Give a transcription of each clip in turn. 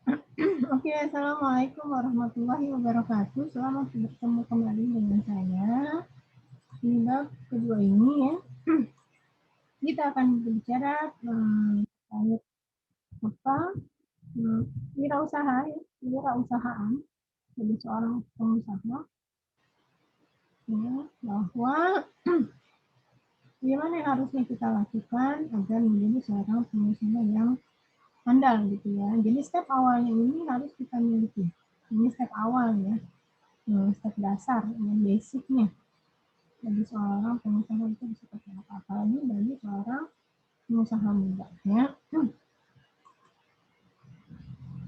Oke, Assalamualaikum warahmatullahi wabarakatuh. Selamat bertemu kembali dengan saya. Di bab kedua ini ya, kita akan berbicara terkait apa wirausaha, ya, wirausahaan sebagai seorang pengusaha, ya, bahwa bagaimana yang harusnya kita lakukan agar menjadi seorang pengusaha yang handal gitu ya. Jadi step awalnya ini harus kita miliki. Ini step awal ya, step dasar, yang basicnya. Bagi seorang pengusaha itu seperti apa, apalagi bagi seorang pengusaha muda ya.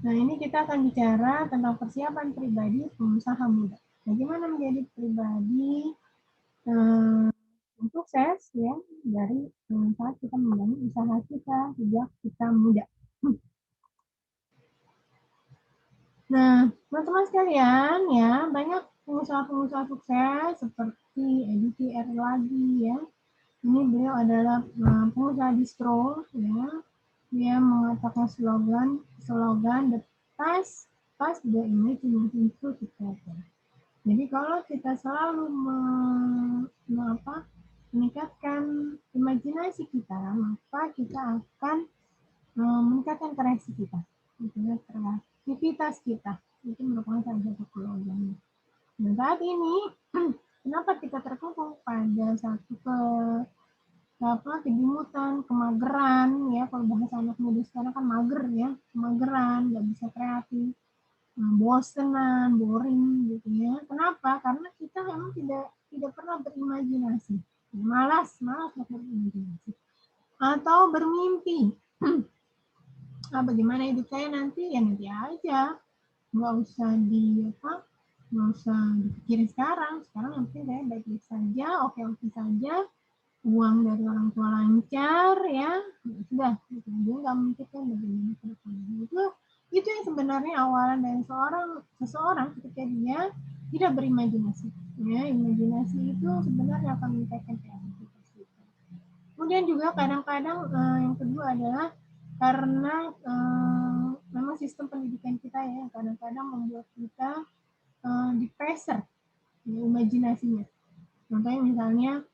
Nah, ini kita akan bicara tentang persiapan pribadi pengusaha muda. Bagaimana menjadi pribadi sukses ya dari saat kita membangun usaha kita sejak kita muda. Nah, teman-teman sekalian ya, banyak pengusaha-pengusaha sukses seperti Edith R. Lagi ya. Ini beliau adalah pengusaha distro ya. Dia mengatakan slogan the past the imagination to together. Jadi kalau kita selalu meningkatkan imajinasi kita, maka kita akan meningkatkan kreasi kita, kreativitas kita. Itu merupakan salah satu slogannya. Dan saat ini, kenapa kita terkungkung pada satu kejemutan, kemageran ya, kalau bahasa anak muda sekarang kan mager ya, kemageran, nggak bisa kreatif, bosenan, boring gitu ya. Kenapa? Karena kita memang tidak pernah berimajinasi, malas berimajinasi atau bermimpi. Nah, bagaimana hidup saya nanti ya nanti aja, nggak usah nggak usah dipikirin sekarang yang penting saya baik-baik saja, oke saja, uang dari orang tua lancar ya, sudah gitu. Dia nggak memikirkan bagaimana ke depannya. Itu yang sebenarnya awalan dari seseorang ketika dia tidak berimajinasi ya. Imajinasi itu sebenarnya akan meningkatkan kreativitas kita. Kemudian juga kadang-kadang yang kedua adalah karena memang sistem pendidikan kita ya kadang-kadang membuat kita di pressure ya, imajinasinya. Contohnya misalnya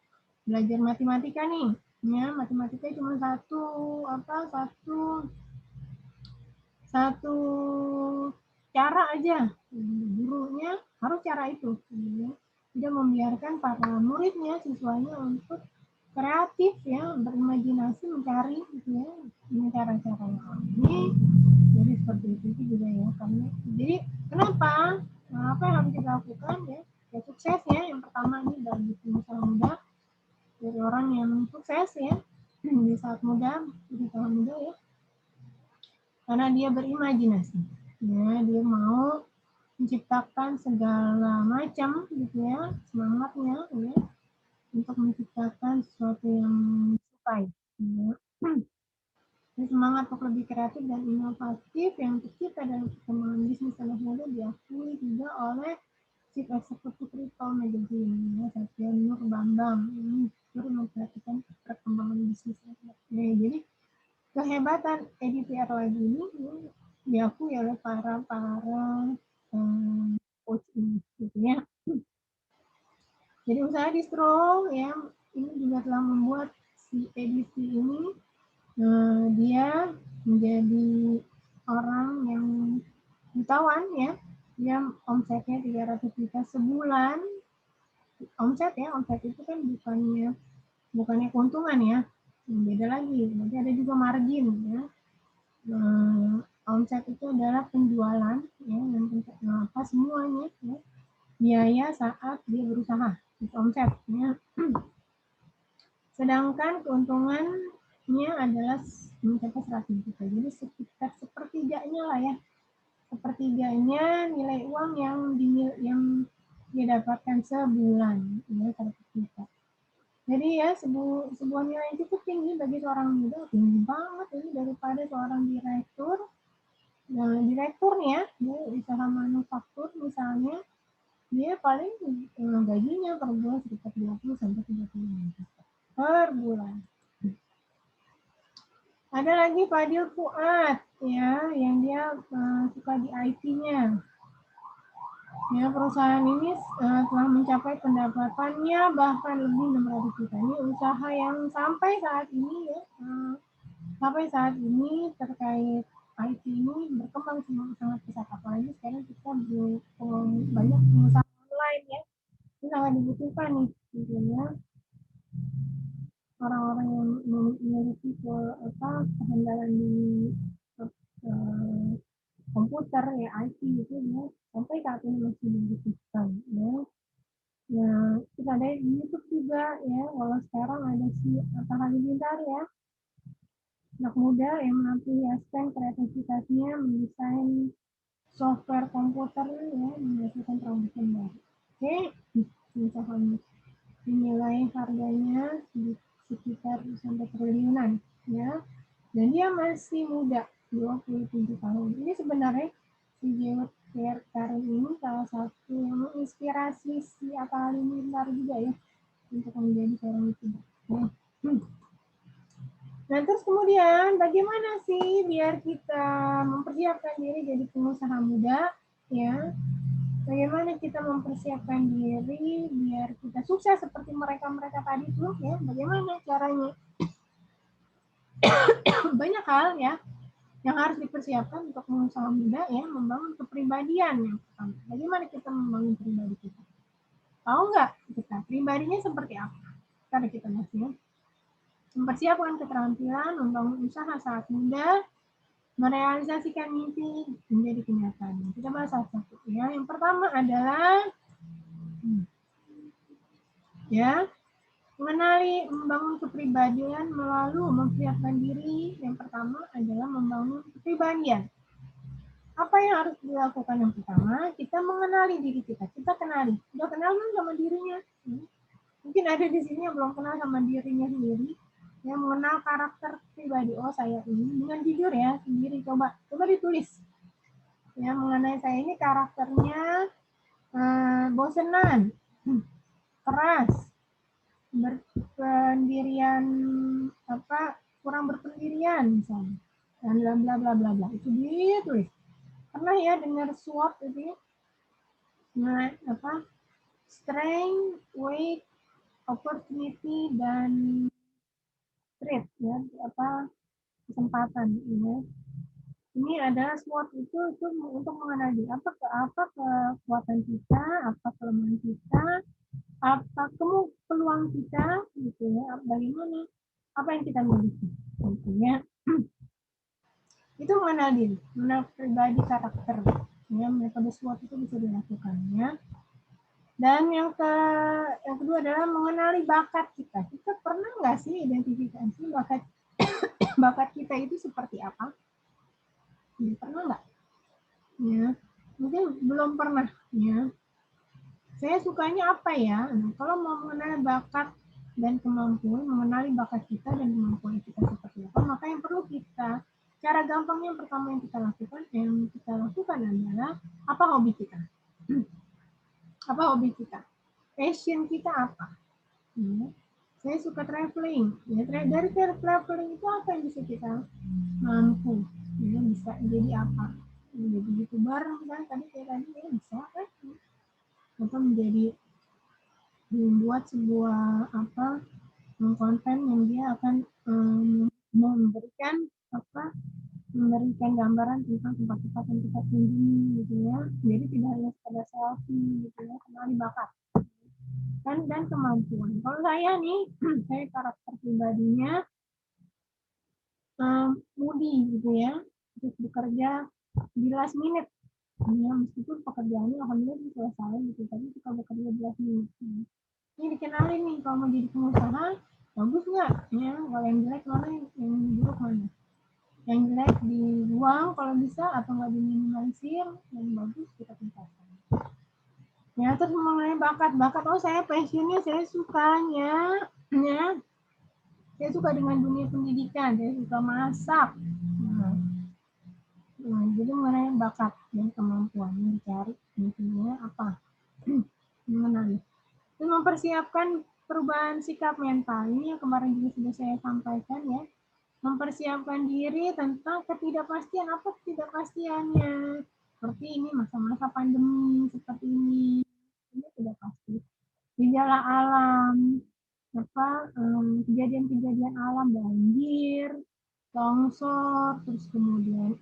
belajar matematika nih ya, matematika cuma satu cara aja, gurunya harus cara itu ya. Tidak membiarkan para muridnya siswanya untuk kreatif ya, berimajinasi mencari gitu ya, ini cara-cara yang ini. Jadi seperti itu juga ya kami. Jadi kenapa? Nah, apa yang harus kita lakukan ya? Ya sukses ya. Yang pertama ini bagi pengusaha muda, dari orang yang sukses ya di saat muda, di tahun muda ya, karena dia berimajinasi ya, dia mau menciptakan segala macam gitu ya, semangatnya ya untuk menciptakan sesuatu yang disukai ya. Semangat untuk lebih kreatif dan inovatif yang tercipta dalam perkembangan bisnis anak muda diakui juga oleh Chief Executive Retail Magazine ya, Satya Nur Bambang ini turut memperhatikan perkembangan bisnis anak. Jadi kehebatan EDTR lagi ini diakui oleh para coach ini gitu ya. Jadi usaha distro ya ini juga telah membuat si edisi ini dia menjadi orang yang jutawan ya. Dia omsetnya 300 juta sebulan. Omset itu kan bukannya keuntungan ya. Beda lagi. Nanti ada juga margin ya. Omset itu adalah penjualan ya, yang semuanya ya. Biaya saat dia berusaha, itu omset ya. Sedangkan keuntungannya adalah mencapai 100 juta. Jadi sekitar sepertiganya lah ya. Sepertiganya nilai uang yang dia dapatkan sebulan ya, 100 juta. Jadi ya sebuah nilai yang cukup tinggi bagi seorang muda, tinggi banget ini daripada seorang direktur. Nah, direkturnya dia usaha manufaktur misalnya, dia paling gajinya per bulan sekitar 20 sampai 30 juta per bulan. Ada lagi Fadil Fuad ya, yang dia suka di IT-nya. Ya, perusahaan ini telah mencapai pendapatannya bahkan lebih 600 juta. Ini usaha yang sampai saat ini ya, terkait IT ini berkembang sangat pesat. Apalagi sekarang kita banyak pengusaha online ya, ini sangat dibutuhkan nih tentunya orang-orang yang memiliki kehandalan di uh, komputer ya IT itu ya sampai saat ini masih dibutuhkan ya. Nah, kita ada di YouTube juga ya, walau sekarang ada si Atta Halilintar ya, anak muda yang melampiaskan kreativitasnya mendesain software komputer ya, menghasilkan terobosan baru. Oke, misalnya dinilai harganya sekitar sampai triliunan ya, dan dia masih muda 27 tahun. Ini sebenarnya si Jewet Karin ini salah satu yang menginspirasi si Atta Halilintar juga ya untuk menjadi seorang youtuber. Nah, terus kemudian bagaimana sih biar kita mempersiapkan diri jadi pengusaha muda ya? Bagaimana kita mempersiapkan diri biar kita sukses seperti mereka-mereka tadi tuh ya? Bagaimana caranya? Banyak hal ya yang harus dipersiapkan untuk pengusaha muda ya, membangun kepribadian yang pertama. Bagaimana kita membangun pribadi kita? Tahu nggak kita pribadinya seperti apa? Karena kita masih mempersiapkan keterampilan, membangun usaha saat muda, merealisasikan mimpi menjadi kenyataan. Kita bahas satu-satu ya. Yang pertama adalah ya mengenali membangun kepribadian melalui mempersiapkan diri. Yang pertama adalah membangun kepribadian. Apa yang harus dilakukan yang pertama? Kita mengenali diri kita. Kita kenali. Udah kenal kan sama dirinya? Mungkin ada di sini yang belum kenal sama dirinya sendiri. Yang mengenal karakter pribadi. Oh, saya ini dengan jujur ya sendiri. Coba ditulis. Ya, mengenai saya ini karakternya bosenan, keras, berpendirian kurang berpendirian misalnya, dan bla bla bla bla bla itu dia tulis. Pernah ya dengar SWOT itu ya? Nah, strength, weight, opportunity, dan threat ya, kesempatan ya. Ini adalah SWOT itu untuk mengenali apa kekuatan kita, apa kelemahan kita, apa peluang kita gitu ya, bagaimana apa yang kita miliki gitu ya. Itu mengenal diri, mengenal pribadi, karakter ya. Metode SWOT itu bisa dilakukan ya. Dan yang kedua adalah mengenali bakat kita. Kita pernah nggak sih identifikasi bakat kita itu seperti apa? Pernah nggak ya? Mungkin belum pernah ya. Saya sukanya apa ya? Nah, kalau mau mengenal bakat dan kemampuan, mengenali bakat kita dan kemampuan kita seperti apa, maka yang perlu kita, cara gampangnya yang pertama yang kita lakukan adalah apa hobi kita? Apa hobi kita? Passion kita apa? Ya. Saya suka traveling. Ya, dari traveling itu apa yang bisa kita mampu? Ya, bisa jadi apa? Menjadi youtuber, kan? Tadi ya bisa kan? Atau menjadi membuat sebuah konten yang dia akan memberikan gambaran tentang tempat-tempat yang kita kunjungi gitu ya. Jadi tidak hanya sekedar selfie gitu ya, kenali bakat dan kemampuan. Kalau saya nih, saya karakter pribadinya moody gitu ya, terus bekerja di last minute. Ya, meskipun pekerjaannya alhamdulillah selesai gitu, tapi suka bekerja di last minute. Ini dikenalin nih kalau mau jadi pengusaha bagus nggak ya, kalau yang jelek mana, yang buruk mana, yang jelek dibuang kalau bisa atau nggak diminimalisir, yang bagus kita tingkatkan ya. Terus mengenai bakat oh saya passionnya, saya sukanya ya, saya suka dengan dunia pendidikan, saya suka masak. Jadi mengenai bakat dan kemampuan yang dicari intinya apa mengenali dan mempersiapkan perubahan sikap mental. Ini yang kemarin juga sudah saya sampaikan ya, mempersiapkan diri tentang ketidakpastian. Apa ketidakpastiannya? Seperti ini masa-masa pandemi seperti ini tidak pasti. Gejala alam, kejadian-kejadian alam, banjir, longsor, terus kemudian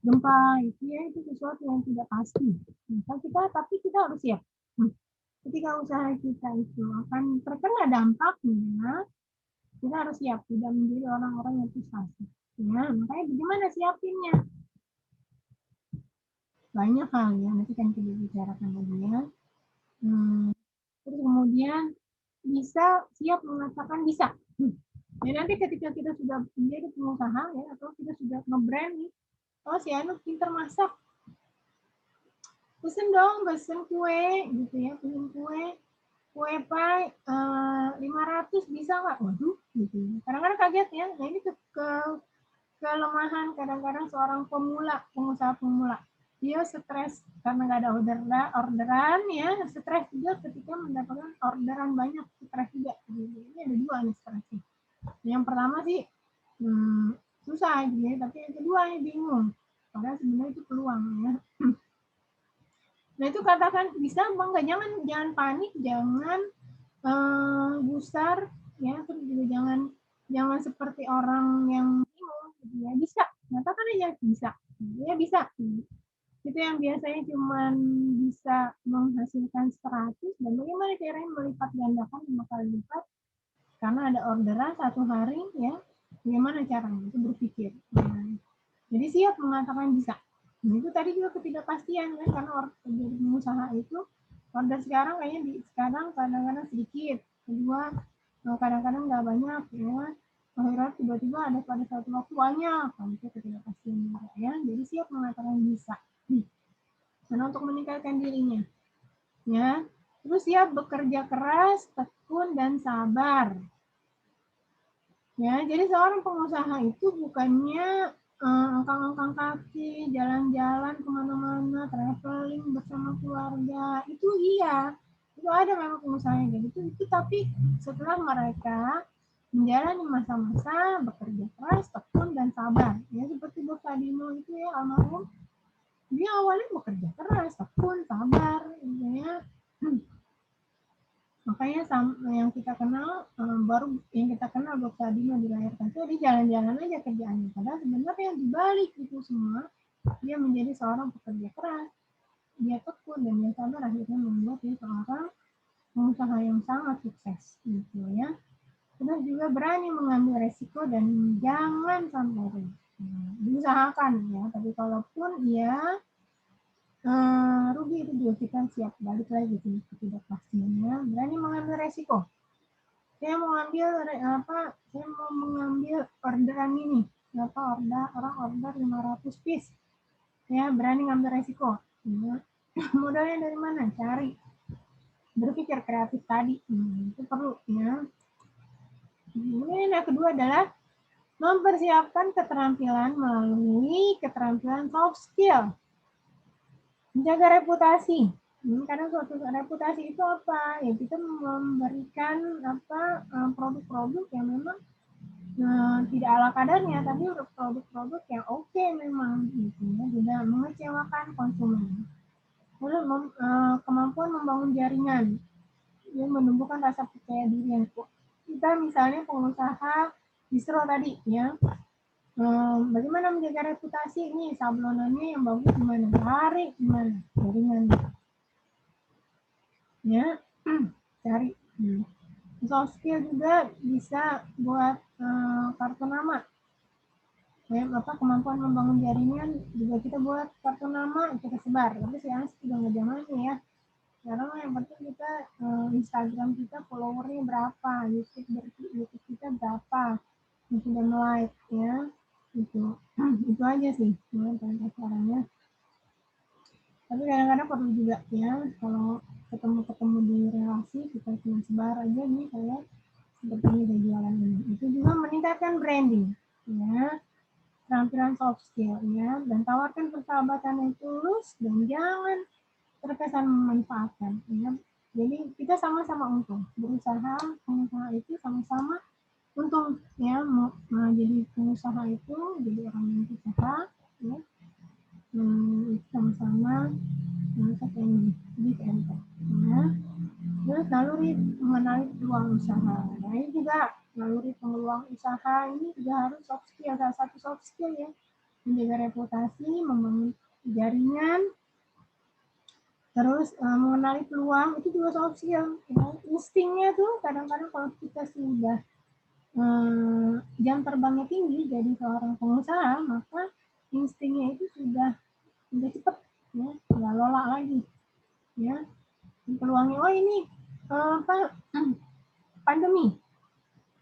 gempa itu ya, itu sesuatu yang tidak pasti. Tapi kita harus siap. Ketika usaha kita itu akan terkena dampaknya, kita harus siap, tidak menjadi orang-orang yang frustasi. Ya, makanya bagaimana siapinnya? Banyak hal ya, nanti kan kita bicarakan lagi ya. Terus kemudian bisa siap mengatakan bisa. Ya, nanti ketika kita sudah menjadi pengusaha ya, atau kita sudah nge-brand nih, oh si Anu pinter masak, pesen dong, pesen kue gitu ya, pesen kue pie 500 bisa nggak? Waduh, gitu. Kadang-kadang kaget ya. Nah ini kelemahan kadang-kadang seorang pengusaha pemula. Dia stres karena nggak ada orderan ya, stres juga ketika mendapatkan orderan banyak, stres juga. Ini ada dua nih stresnya. Yang pertama sih susah gitu ya, tapi yang kedua ini bingung. Padahal sebenarnya itu peluang ya. Nah itu katakan bisa bang, jangan panik, jangan gusar ya, terus juga jangan seperti orang yang bingung gitu ya. Bisa, katakan aja bisa, ya bisa. Itu yang biasanya cuma bisa menghasilkan 100, dan bagaimana caranya melipat gandakan 5 kali lipat karena ada orderan satu hari ya, bagaimana caranya itu berpikir. Jadi siap mengatakan bisa. Nah, itu tadi juga ketidakpastian kan, karena jadi pengusaha itu order sekarang kayaknya sekarang kadang-kadang sedikit, kedua kadang-kadang nggak banyak ya, akhirnya tiba-tiba ada pada satu waktu banyak, itu ketidakpastian juga ya. Jadi siap mengatakan bisa. Karena untuk meningkatkan dirinya ya, terus siap bekerja keras, tekun dan sabar ya. Jadi seorang pengusaha itu bukannya angkang-angkang kaki, jalan-jalan kemana-mana, traveling bersama keluarga. Itu iya, itu ada memang pengusaha yang gitu. Itu tapi setelah mereka menjalani masa-masa bekerja keras, tekun dan sabar. Ya seperti Bos Adino itu ya, almarhum. Dia awalnya bekerja keras, tekun, sabar, gitu ya. Makanya yang kita kenal baru yang kita kenal Dr. Adino dilahirkan itu dia jalan-jalan aja kerjaannya. Padahal sebenarnya di balik itu semua dia menjadi seorang pekerja keras, dia tekun dan dia sabar, akhirnya membuat dia seorang pengusaha yang sangat sukses gitu ya. Terus juga berani mengambil resiko dan jangan sampai rugi. Diusahakan ya, tapi kalaupun ya rugi itu juga kita siap balik lagi ke ketidakpastiannya, berani mengambil resiko. Saya mau mengambil orderan ini, orang order 500 piece, ya berani ngambil resiko ya. Modalnya dari mana? Cari, berpikir kreatif tadi, itu perlu ya. Kemudian yang kedua adalah mempersiapkan keterampilan melalui keterampilan soft skill. Menjaga reputasi. Karena suatu reputasi itu apa? Ya kita memberikan produk-produk yang memang tidak ala kadarnya, tapi produk-produk yang oke memang gitu ya, tidak mengecewakan konsumen. Lalu kemampuan membangun jaringan yang menumbuhkan rasa percaya diri yang kuat. Kita misalnya pengusaha distro tadi ya, bagaimana menjaga reputasi ini, sablonannya yang bagus gimana, cari gimana jaringan ya. Cari soft skill juga bisa buat kartu nama ya, kemampuan membangun jaringan juga kita buat kartu nama kita sebar. Tapi sekarang sudah nggak zamannya ya, karena yang penting kita Instagram kita followernya berapa, YouTube kita berapa yang sudah like ya, itu aja sih ya caranya. Tapi kadang-kadang perlu juga ya, kalau ketemu di relasi kita cuma sebar aja nih kayak seperti ini jualan ini. Itu juga meningkatkan branding ya, keterampilan soft skill ya, dan tawarkan persahabatan yang tulus dan jangan terkesan memanfaatkan ya. Jadi kita sama-sama untung. Berusaha, pengusaha itu sama-sama untung ya. Jadi pengusaha itu, jadi orang yang usaha ya, sama-sama masuk yang give and take ya. Terus naluri mengenali peluang usaha. Nah ini juga naluri peluang usaha ini juga harus soft skill, salah satu soft skill ya. Menjaga reputasi, membangun jaringan, terus mengenali peluang itu juga soft skill. Ya. Instingnya tuh kadang-kadang kalau kita sudah jam terbangnya tinggi jadi seorang pengusaha, maka instingnya itu sudah cepat ya, nggak lola lagi ya. Peluangnya, oh ini pandemi.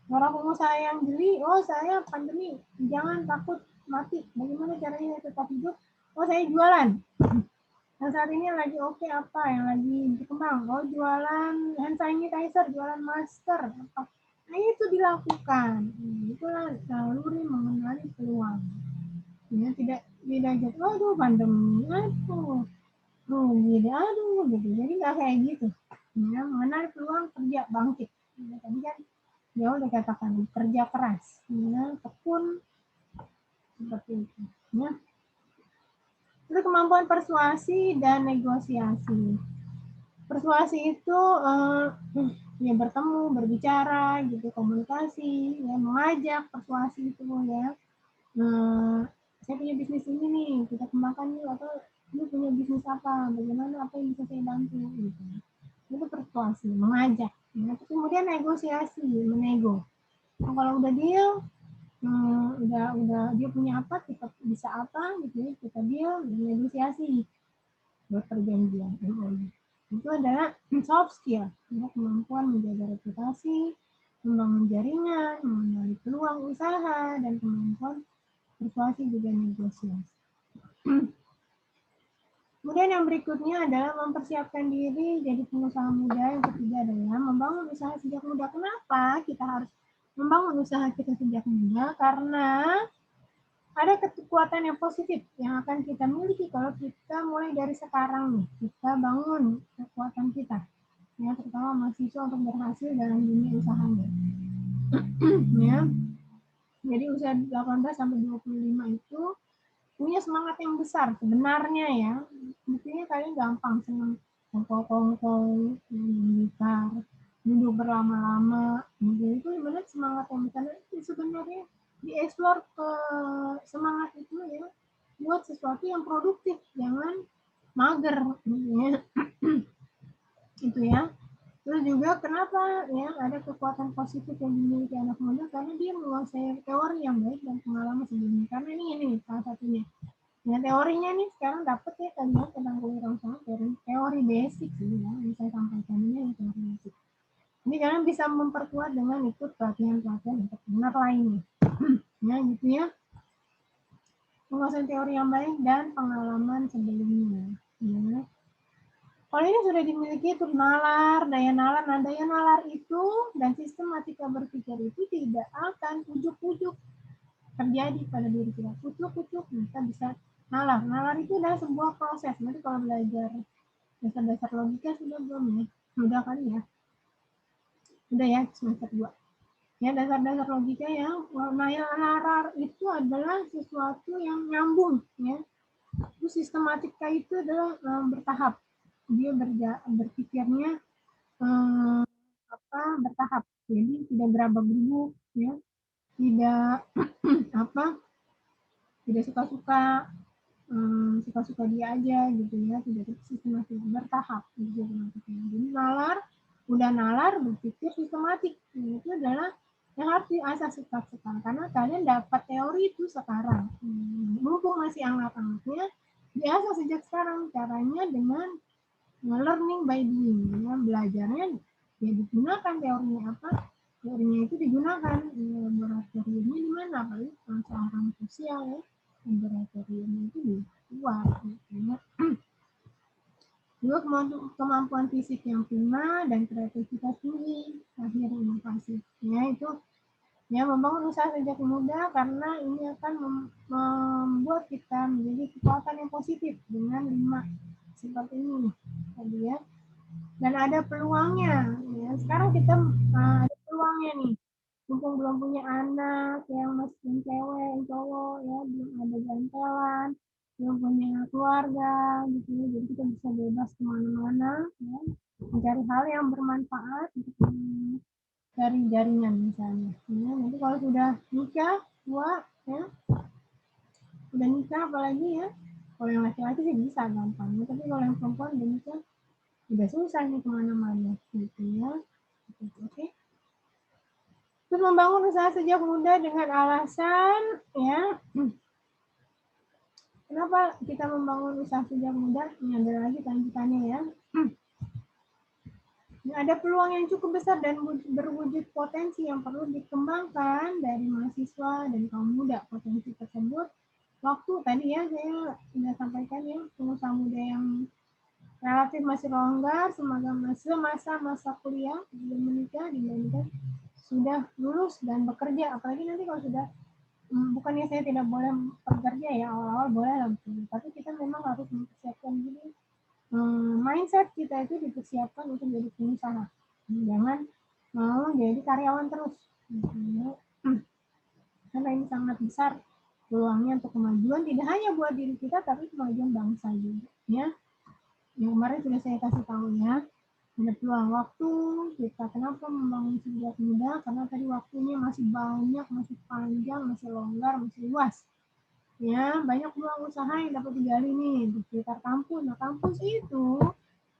Orang pengusaha yang jeli, oh saya pandemi, jangan takut mati. Bagaimana caranya tetap hidup? Oh saya jualan. Yang saat ini lagi oke apa? Yang lagi berkembang? Oh jualan hand sanitizer, jualan masker. Apa? Nah itu dilakukan. Itulah naluri mengenali peluang. Ya, tidak jatuh, aduh pandemi, aduh rugi, aduh gitu. Jadi nggak kayak gitu. Ya, mengenali peluang kerja bangkit. Ya, tadi kan ya udah katakan kerja keras, ya, tekun seperti itu. Ya. Itu kemampuan persuasi dan negosiasi. Persuasi itu ya bertemu, berbicara, gitu, komunikasi, ya mengajak persuasi itu ya. Saya punya bisnis ini nih, kita kembangkan yuk, atau lu punya bisnis apa, bagaimana, apa yang bisa saya bantu, gitu. Itu persuasi, mengajak. Ya. Kemudian negosiasi, menego. Nah, kalau udah deal, udah dia punya apa, kita bisa apa, gitu ya, kita deal, negosiasi, buat perjanjian. Itu adalah soft skill, ya, kemampuan menjaga reputasi, membangun jaringan, mengenali peluang usaha, dan kemampuan persuasi juga negosiasi. Kemudian yang berikutnya adalah mempersiapkan diri jadi pengusaha muda. Yang ketiga adalah membangun usaha sejak muda. Kenapa kita harus membangun usaha kita sejak muda? Karena ada kekuatan yang positif yang akan kita miliki kalau kita mulai dari sekarang nih. Kita bangun kekuatan kita. Ya, terutama mahasiswa untuk berhasil dalam dunia usahanya. Ya. Jadi usia 18 sampai 25 itu punya semangat yang besar sebenarnya ya. Buktinya kalian gampang senang kongkol-kongkol, gitar, duduk berlama-lama, itu sebenarnya semangat yang besar. Itu sebenarnya dieksplor ke semangat itu ya, buat sesuatu yang produktif, jangan mager ya. Itu ya. Terus juga kenapa ya ada kekuatan positif yang dimiliki anak muda, karena dia menguasai teori yang baik dan pengalaman sebelumnya. Karena ini salah satunya. Ya teorinya nih sekarang dapat ya kalian tentang kewirausahaan, teori basic sih ya, yang saya sampaikan ini teori basic. Ini kalian bisa memperkuat dengan ikut pelatihan-pelatihan entrepreneur lainnya. Ya gitu ya. Menguasai teori yang baik dan pengalaman sebelumnya. Ya. Kalau ini sudah dimiliki itu nalar, daya nalar. Nah, daya nalar itu dan sistematika berpikir itu tidak akan ujuk-ujuk terjadi pada diri kita. Ujuk-ujuk kita bisa nalar. Nalar itu adalah sebuah proses. Nanti kalau belajar dasar-dasar logika sudah belum ya? Sudah kali ya? Sudah ya, semester 2. Ya, dasar-dasar logika yang nalar itu adalah sesuatu yang nyambung ya. Itu sistematika itu adalah bertahap. Dia berpikirnya bertahap. Jadi tidak berabak-abuk ya. Tidak tidak suka-suka suka-suka dia aja gitu ya, tidak sistematis, bertahap gitu. Jadi udah nalar berpikir sistematik, itu adalah yang harus diasah sekarang karena kalian dapat teori itu sekarang, mumpung masih anget-angetnya diasah sejak sekarang. Caranya dengan learning by doing ya, belajarnya ya digunakan teorinya apa, teorinya itu digunakan, laboratoriumnya di mana, paling seorang sosial ya, laboratoriumnya itu di luar gitu. Juga kemampuan fisik yang prima dan kreativitas tinggi, akhir inovasi. Ya itu ya membangun usaha sejak muda karena ini akan membuat kita menjadi kekuatan yang positif dengan 5 seperti ini tadi ya. dan ada peluangnya. Ya. Sekarang kita ada peluangnya nih. Mumpung belum punya anak, yang masih cewek, yang cowok, ya belum ada gantelan, belum punya keluarga, gitu. Jadi kita bisa bebas kemana-mana, ya, mencari hal yang bermanfaat untuk dari jaringan misalnya. Ya, nanti kalau sudah nikah, tua, ya, udah nikah apalagi ya. Kalau yang laki-laki sih bisa gampang, ya. Tapi kalau yang perempuan udah nikah, udah susah nih kemana-mana, gitu ya. Oke. Terus membangun usaha sejak muda dengan alasan ya kenapa kita membangun usaha sejak muda? Ini ada lagi lanjutannya ya. Ada peluang yang cukup besar dan berwujud potensi yang perlu dikembangkan dari mahasiswa dan kaum muda. Potensi tersebut waktu tadi ya saya sudah sampaikan ya, pengusaha muda yang relatif masih longgar semasa kuliah belum menikah dibandingkan sudah lulus dan bekerja. Apalagi nanti kalau sudah bukannya saya tidak boleh bekerja ya, awal-awal boleh lah, tapi kita memang harus mempersiapkan diri. Mindset kita itu dipersiapkan untuk jadi pengusaha. Jangan mau jadi karyawan terus. Karena ini sangat besar peluangnya untuk kemajuan, tidak hanya buat diri kita, tapi kemajuan bangsa juga. Ya, yang kemarin sudah saya kasih tahu ya. Ada peluang waktu, kita kenapa membangun sejak muda, karena tadi waktunya masih banyak, masih panjang, masih longgar, masih luas. Ya, banyak peluang usaha yang dapat digali nih di sekitar kampus. Nah, kampus itu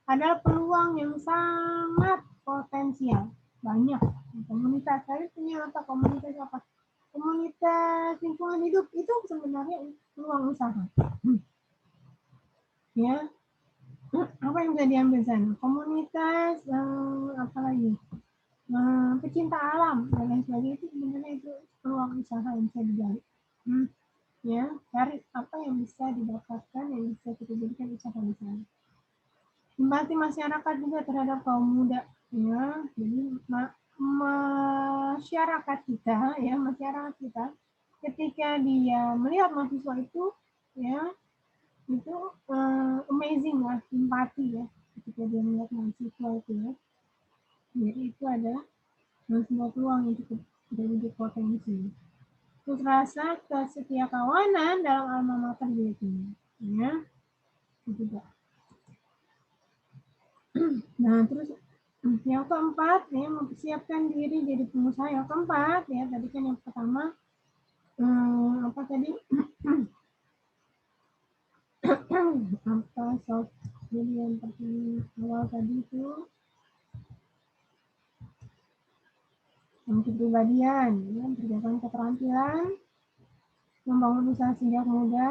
adalah peluang yang sangat potensial. Banyak. Komunitas, saya punya apa? Komunitas apa? Komunitas lingkungan hidup itu sebenarnya peluang usaha. Ya, apa yang bisa diambil sana? Komunitas, apa lagi? Pecinta alam dan lain sebagainya itu sebenarnya itu peluang usaha yang bisa digali. Ya, cari apa yang bisa didapatkan yang bisa kita jadikan usaha misalnya. Simpati masyarakat juga terhadap kaum muda, ya. Jadi masyarakat kita ketika dia melihat mahasiswa itu, ya, itu amazing lah, simpati ya, ketika dia melihat mahasiswa itu ya. Jadi itu adalah sebuah peluang yang cukup jadi potensi. Terus rasa kesetia kawanan dalam alma mater gitu, ya, itu juga. Nah, terus yang keempat ya, mempersiapkan diri jadi pengusaha. Yang keempat ya, tadi kan yang pertama apa tadi? Apa soft, jadi yang pertama awal tadi itu yang kepribadian, ya, mempersiapkan keterampilan, membangun usaha sejak muda,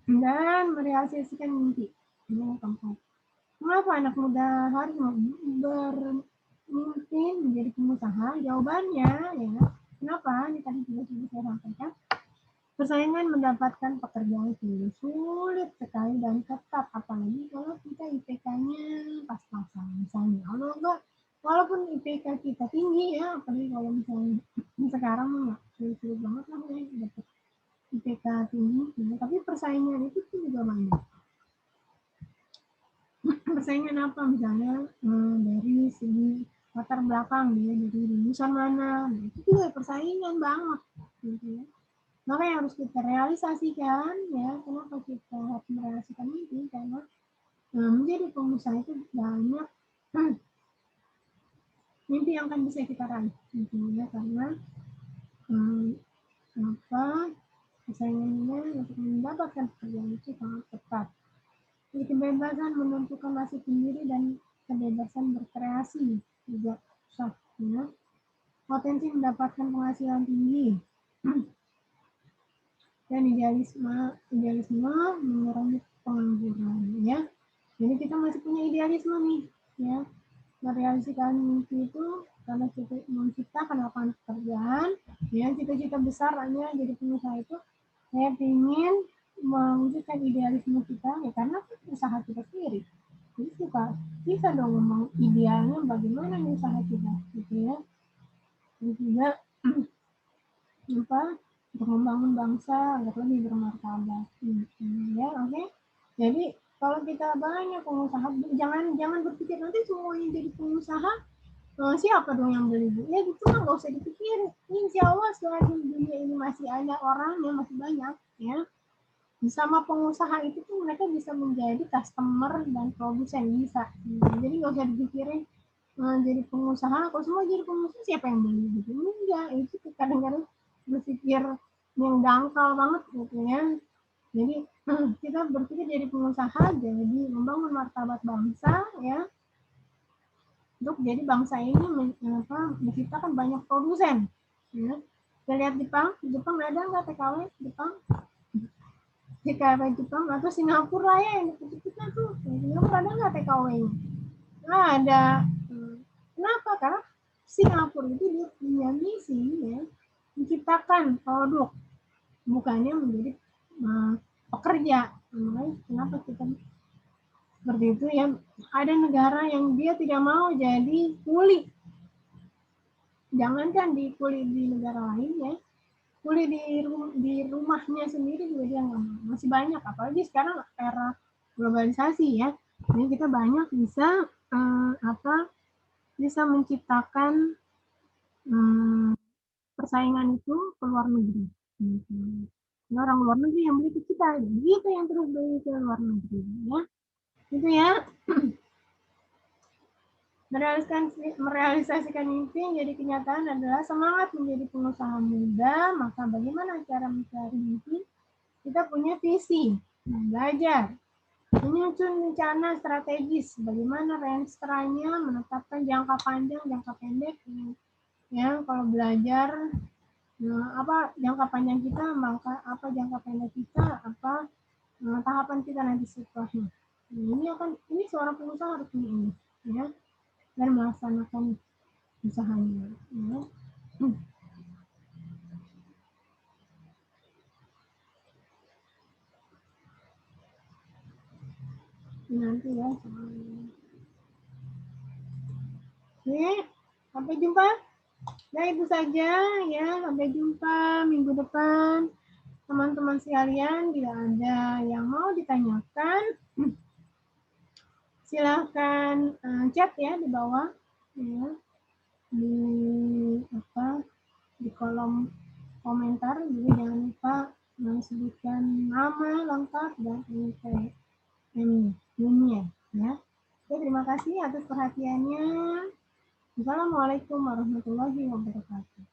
dan merealisasikan mimpi. Ini yang keempat. Mengapa anak muda harus bermimpi menjadi pengusaha? Jawabannya ya, kenapa? Ini tadi juga sudah saya sampaikan. Persaingan mendapatkan pekerjaan sulit sekali dan ketat, apalagi kalau kita IPK-nya pas-pasan misalnya. Kalau enggak, walaupun IPK kita tinggi ya, apalagi kalau misalnya sekarang enggak sulit banget lah ya dapat IPK tinggi, ya, tapi persaingan itu juga banyak. Persaingan apa misalnya dari segi latar belakang dia dari lulusan mana, nah, itu juga persaingan banget gitu ya. Maka yang harus kita realisasikan ya, kenapa kita harus merealisasikan mimpi, karena menjadi pengusaha itu banyak mimpi yang akan bisa kita raih gitu ya, karena apa persaingannya untuk mendapatkan pekerjaan itu sangat ketat. Jadi kebebasan menentukan nasib sendiri dan kebebasan berkreasi juga susah ya. Potensi mendapatkan penghasilan tinggi dan idealisme mengurangi pengangguran ya. Jadi kita masih punya idealisme nih ya, merealisasikan mimpi itu karena kita menciptakan lapangan pekerjaan ya. Cita-cita besar hanya jadi pengusaha itu saya ingin mewujudkan idealisme kita ya, karena usaha kita sendiri. Jadi suka bisa dong ngomong idealnya bagaimana nih usaha kita gitu ya. Dan juga apa untuk membangun bangsa agar lebih bermartabat. Ya, oke. Jadi Kalau kita banyak pengusaha, jangan berpikir nanti semuanya jadi pengusaha, siapa dong yang beli? Ya gitu lah, nggak usah dipikirin. Insya Allah selagi dunia ini masih ada orangnya, masih banyak, ya. Sama pengusaha itu tuh mereka bisa menjadi customer dan produsen, bisa. Jadi nggak usah dipikirin jadi pengusaha, kalau semua jadi pengusaha siapa yang beli gitu? Enggak, itu kadang-kadang berpikir yang dangkal banget gitu ya. Jadi kita berpikir jadi pengusaha, jadi membangun martabat bangsa ya, untuk jadi bangsa ini menciptakan banyak produsen. Ya. Kita lihat Jepang ada nggak TKW Jepang? TKW Jepang atau Singapura ya yang dikit-dikitnya tuh. Singapura ada nggak TKW-nya? Nah, ada. Kenapa? Karena Singapura itu dia punya misi ya, menciptakan produk, bukannya menjadi pekerja. Kenapa kita seperti itu ya? Ada negara yang dia tidak mau jadi kuli. Jangankan di kuli di negara lain ya, kuli di rumahnya sendiri juga dia nggak mau. Masih banyak, apalagi sekarang era globalisasi ya. Jadi kita banyak bisa bisa menciptakan persaingan itu ke luar negeri. Nah, orang luar negeri yang beli ke kita, gitu yang terus beli ke luar negeri, ya. Itu ya. Merealisasikan mimpi jadi kenyataan adalah semangat menjadi pengusaha muda. Maka bagaimana cara mencari mimpi? Kita punya visi, belajar, menyusun rencana strategis, bagaimana renstranya, menetapkan jangka panjang, jangka pendek. Ya, kalau belajar, apa jangka panjang kita, maka apa jangka pendek kita, apa tahapan kita nanti setelahnya. Ini seorang pengusaha harus punya ini, ya, dan melaksanakan usahanya. Ya. Nanti ya. Oke, sampai jumpa. Nah, itu saja ya. Sampai jumpa minggu depan. Teman-teman sekalian, bila ada yang mau ditanyakan, silahkan chat ya di bawah, ya, di di kolom komentar. Jadi jangan lupa sebutkan nama lengkap dan NIM-nya ya. Oke, terima kasih atas perhatiannya. Assalamualaikum warahmatullahi wabarakatuh.